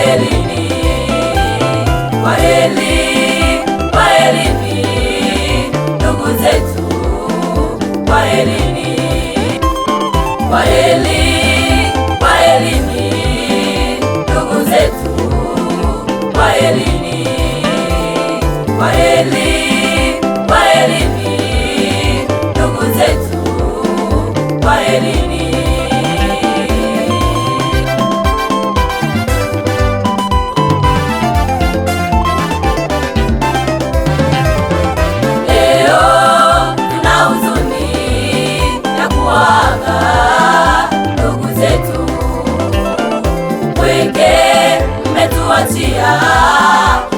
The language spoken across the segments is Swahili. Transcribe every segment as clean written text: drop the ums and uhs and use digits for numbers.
kwaherini, kwaherini, kwaherini ndugu zetu, kwaherini, kwaherini, kwaherini ndugu zetu, kwaherini, kwaherini, kwaherini ndugu zetu, kwaherini.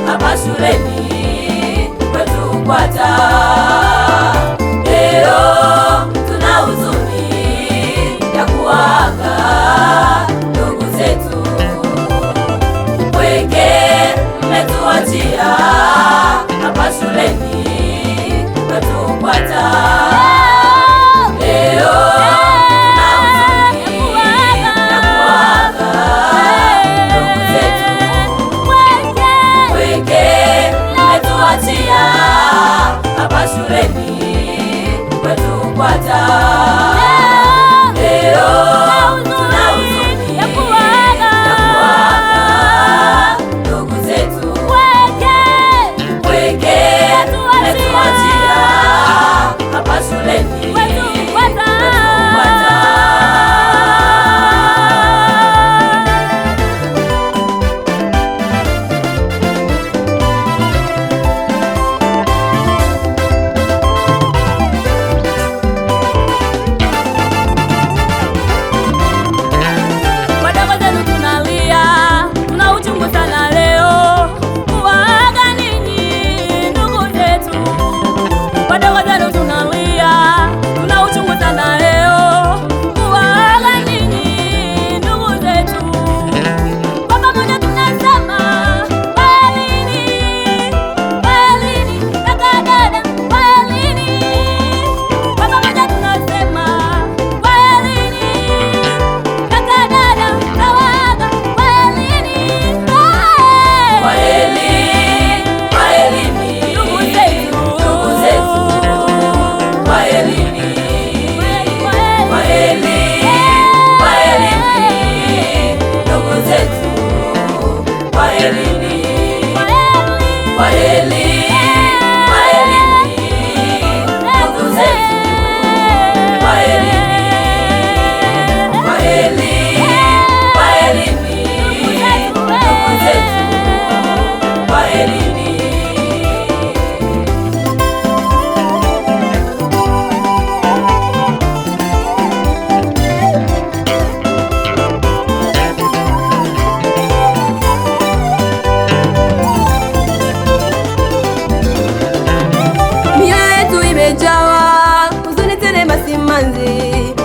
Hapa shuleni kwetu Kwata, leo tuna huzuni ya kuaga ndugu zetu, weke mmetuachia hapa shuleni kwetu Kwata.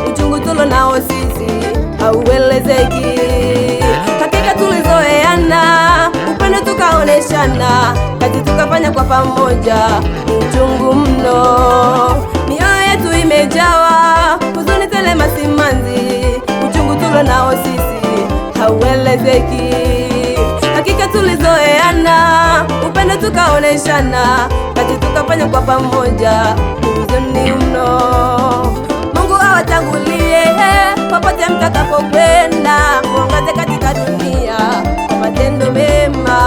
Uchungu tulo nao sisi hauelezeki, hakika tulizoeana, upendo tukaoneshana, kazi tukafanya kwa pamoja, uchungu mno. Mioyo yetu imejawa huzuni tele masimanzi, uchungu tulo nao sisi hauelezeki, hakika tulizoeana, upendo tukaoneshana, kazi tukafanya kwa pamoja, huzuni mno. Awatangulie popote mtakapokwenda, muangaze katika dunia kwa matendo mema.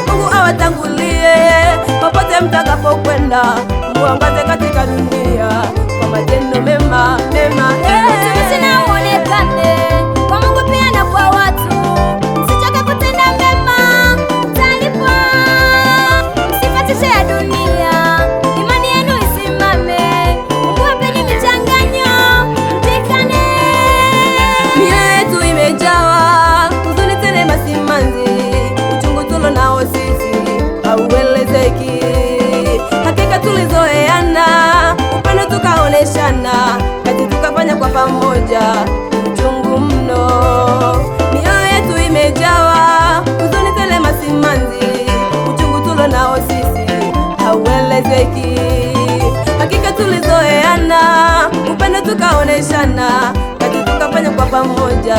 Mungu awatangulie popote mtakapokwenda, muangaze katika dunia kwa matendo mema mema. Sina uonekane kwa Mungu pia na kwa watu, msichoke kutenda mema, mtalipwa. Msifuatishe ya dunia, imani yenu isimame. Mungu hapeni michanganyo, mtikane. Mioyo yetu imejawa huzuni tele masimanzi, uchungu tulo nao sisi hauelezeki, hakika tulizoeana, upendo tukaoneshana, kazi tukafanya kwa pamoja, uchungu mno. Mioyo yetu imejawa huzuni tele masimanzi, uchungu tulo nao sisi hauelezeki, hakika tulizoeana, upendo tukaoneshana, kazi tukafanya kwa pamoja,